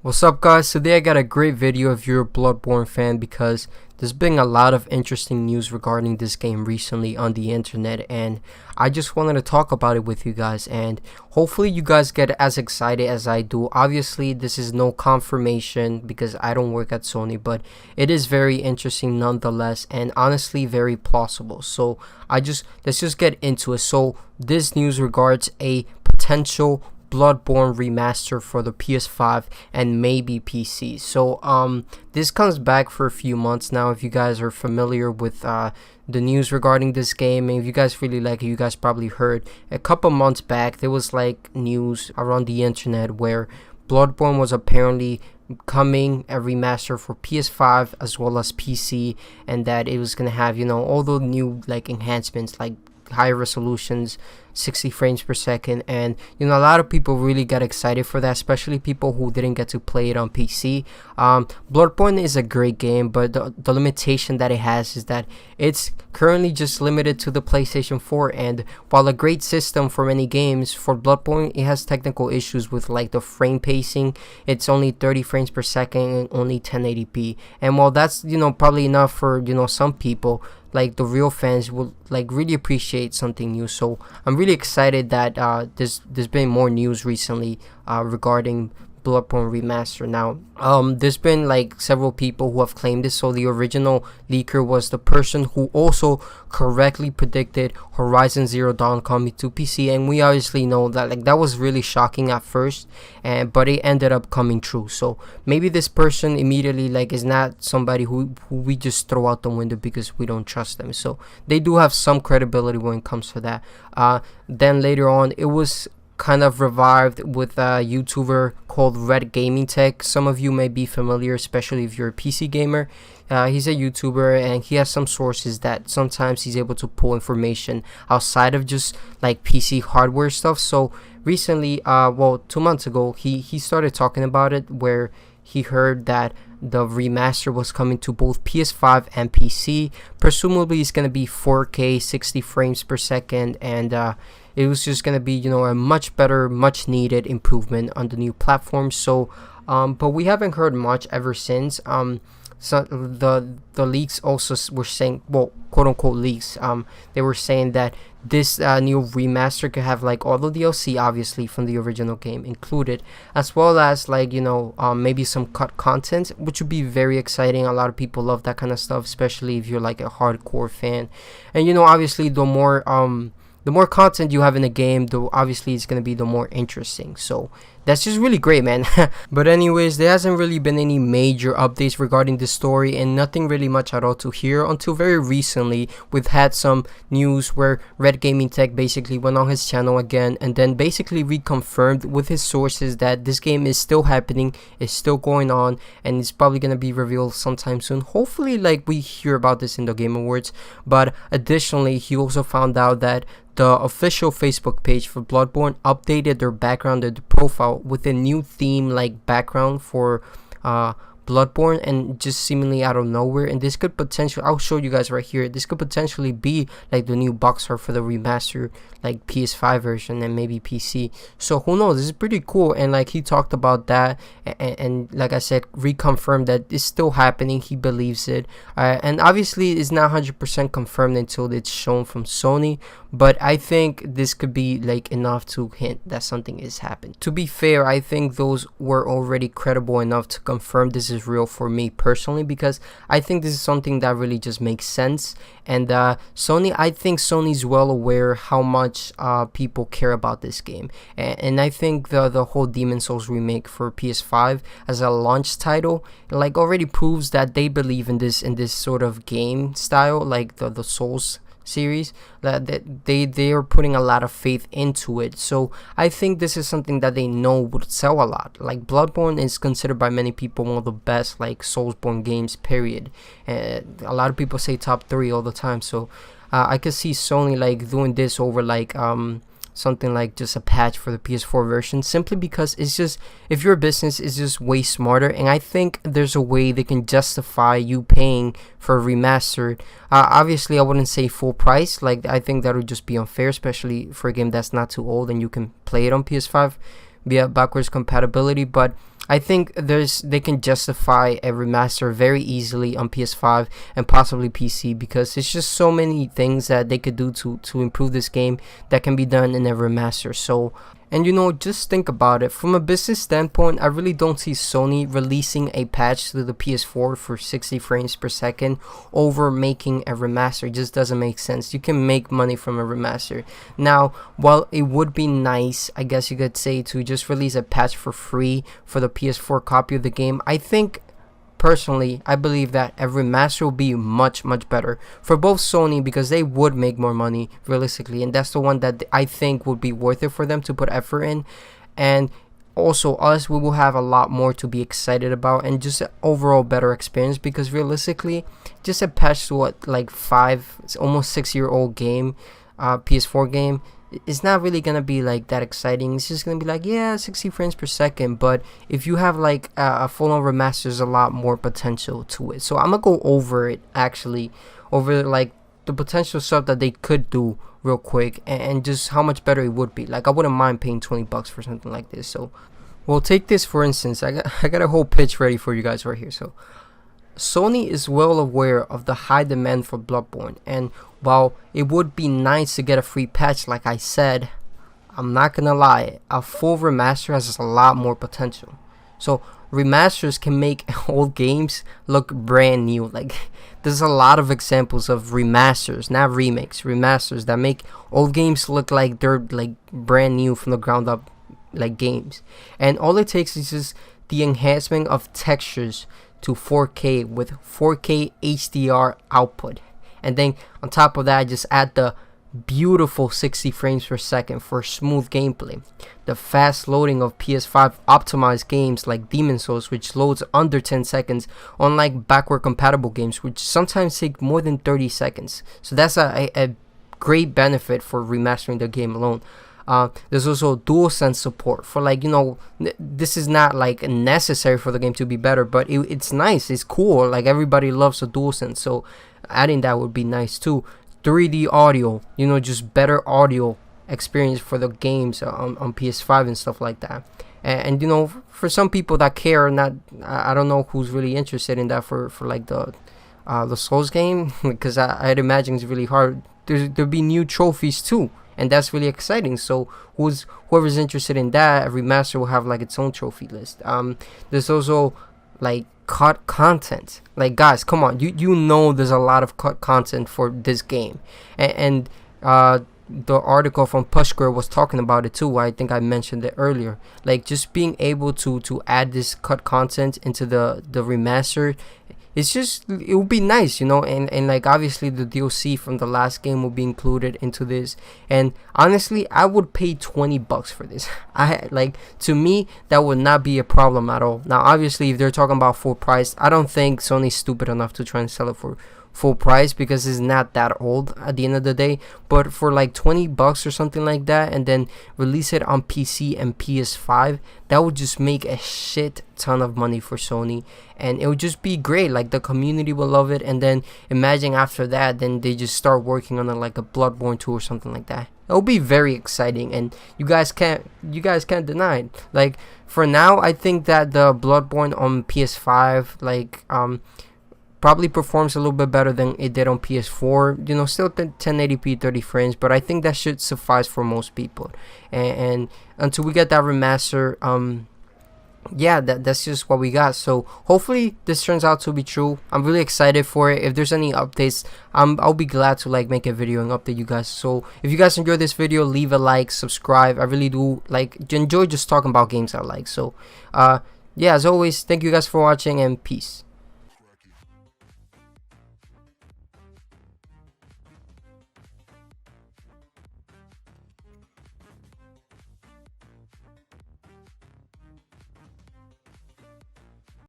What's up, guys? Today I got a great video if you're a Bloodborne fan, because there's been a lot of interesting news regarding this game recently on the internet, and I just wanted to talk about it with you guys, and hopefully you guys get as excited as I do. Obviously this is no confirmation because I don't work at Sony, but it is very interesting nonetheless, and honestly very plausible. So let's just get into it. So this news regards a potential Bloodborne Remaster for the PS5 and maybe PC. So this comes back for a few months now. If you guys are familiar with the news regarding this game, and if you guys really like it, you guys probably heard a couple months back there was like news around the internet where Bloodborne was apparently coming a remaster for PS5 as well as PC, and that it was gonna have, you know, all the new like enhancements like higher resolutions, 60 frames per second, and you know, a lot of people really got excited for that, especially people who didn't get to play it on PC. Bloodborne is a great game, but the limitation that it has is that it's currently just limited to the PlayStation 4, and while a great system for many games, for Bloodborne it has technical issues with like the frame pacing. It's only 30 frames per second and only 1080p, and while that's, you know, probably enough for, you know, some people, like the real fans will like really appreciate something new. So I'm really excited that there's been more news recently regarding Bloodborne Remaster. Now there's been like several people who have claimed this. So the original leaker was the person who also correctly predicted Horizon Zero Dawn coming to PC, and we obviously know that like that was really shocking at first, but it ended up coming true. So maybe this person immediately like is not somebody who we just throw out the window because we don't trust them. So they do have some credibility when it comes to that. Then later on it was kind of revived with a YouTuber called Red Gaming Tech. Some of you may be familiar, especially if you're a PC gamer. He's a YouTuber and he has some sources that sometimes he's able to pull information outside of just like PC hardware stuff. So recently, well, 2 months ago, he started talking about it, where he heard that the remaster was coming to both PS5 and PC. Presumably it's going to be 4K 60 frames per second, and it was just going to be, you know, a much better, much needed improvement on the new platform. So but we haven't heard much ever since. So the leaks also were saying, well, quote unquote leaks, they were saying that this new remaster could have like all the DLC obviously from the original game included, as well as like, you know, maybe some cut content, which would be very exciting. A lot of people love that kind of stuff, especially if you're like a hardcore fan. And you know, obviously the more content you have in a game, though, obviously it's going to be the more interesting. So that's just really great, man. But anyways, there hasn't really been any major updates regarding the story, and nothing really much at all to hear until very recently. We've had some news where Red Gaming Tech basically went on his channel again and then basically reconfirmed with his sources that this game is still happening, is still going on, and it's probably going to be revealed sometime soon. Hopefully like we hear about this in the Game Awards. But additionally, he also found out that the official Facebook page for Bloodborne updated their background and profile with a new theme like background for Bloodborne, and just seemingly out of nowhere. And this could potentially, I'll show you guys right here, this could potentially be like the new box art for the remaster, like PS5 version and maybe PC. So who knows, this is pretty cool. And like he talked about that, and like I said, reconfirmed that it's still happening. He believes it, and obviously it's not 100% confirmed until it's shown from Sony, but I think this could be like enough to hint that something is happening. To be fair, I think those were already credible enough to confirm this is real for me personally, because I think this is something that really just makes sense. And Sony, I think Sony's well aware how much people care about this game, and I think the whole Demon Souls remake for PS5 as a launch title like already proves that they believe in this sort of game style, like the Souls series, that they are putting a lot of faith into it. So I think this is something that they know would sell a lot. Like Bloodborne is considered by many people one of the best like Soulsborne games, period. A lot of people say top 3 all the time. So I could see Sony like doing this over like something like just a patch for the PS4 version, simply because it's just, if you're a business, it's just way smarter. And I think there's a way they can justify you paying for a remastered. Obviously I wouldn't say full price, like I think that would just be unfair, especially for a game that's not too old and you can play it on PS5 via backwards compatibility. But I think they can justify a remaster very easily on PS5 and possibly PC, because it's just so many things that they could do to improve this game that can be done in a remaster. So, and you know, just think about it from a business standpoint. I really don't see Sony releasing a patch to the PS4 for 60 frames per second over making a remaster. It just doesn't make sense. You can make money from a remaster. Now, while it would be nice, I guess you could say, to just release a patch for free for the PS4 copy of the game, I think personally, I believe that a remaster will be much better for both Sony, because they would make more money realistically, and that's the one that I think would be worth it for them to put effort in. And also us, we will have a lot more to be excited about, and just an overall better experience, because realistically, just a patch to what, like 5, it's almost 6-year-old game, PS4 game, it's not really gonna be like that exciting. It's just gonna be like, yeah, 60 frames per second. But if you have like a full-on remaster, there's a lot more potential to it. So I'm gonna go over it, actually, over like the potential stuff that they could do real quick, and just how much better it would be. Like, I wouldn't mind paying $20 for something like this. So, well, take this for instance. I got a whole pitch ready for you guys right here. So, Sony is well aware of the high demand for Bloodborne, and while it would be nice to get a free patch, like I said, I'm not gonna lie, a full remaster has a lot more potential. So remasters can make old games look brand new. Like, there's a lot of examples of remasters, not remakes, remasters that make old games look like they're like brand new from the ground up, like games. And all it takes is just the enhancement of textures to 4K with 4K HDR output, and then on top of that, just add the beautiful 60 frames per second for smooth gameplay, the fast loading of PS5 optimized games like Demon's Souls, which loads under 10 seconds, unlike backward compatible games which sometimes take more than 30 seconds. So that's a great benefit for remastering the game alone. There's also DualSense support for, like, you know, this is not like necessary for the game to be better, but it's nice, it's cool. Like, everybody loves a DualSense, so adding that would be nice too. 3D audio, you know, just better audio experience for the games on PS5 and stuff like that. And you know, for some people that care, not, I don't know who's really interested in that for like the Souls game, because I'd imagine it's really hard. There'll be new trophies too, and that's really exciting. So whoever's interested in that, a remaster will have like its own trophy list. There's also like cut content. Like, guys, come on, you know there's a lot of cut content for this game, and the article from Pushker was talking about it too. I think I mentioned it earlier. Like, just being able to add this cut content into the remaster, it's just, it would be nice, you know. And like, obviously the DLC from the last game will be included into this, and honestly, I would pay $20 for this. To me, that would not be a problem at all. Now, obviously, if they're talking about full price, I don't think Sony's stupid enough to try and sell it for full price, because it's not that old at the end of the day. But for like $20 or something like that, and then release it on PC and PS5, that would just make a shit ton of money for Sony, and it would just be great. Like, the community will love it, and then imagine after that, then they just start working on like a Bloodborne 2 or something like that. It will be very exciting, and you guys can't deny it. Like, for now, I think that the Bloodborne on PS5, like, probably performs a little bit better than it did on PS4. You know, still 1080p 30 frames, but I think that should suffice for most people. And until we get that remaster, yeah, that's just what we got. So hopefully this turns out to be true. I'm really excited for it. If there's any updates, I'll be glad to like make a video and update you guys. So if you guys enjoyed this video, leave a like, subscribe. I really do like enjoy just talking about games I like. So yeah, as always, thank you guys for watching, and peace.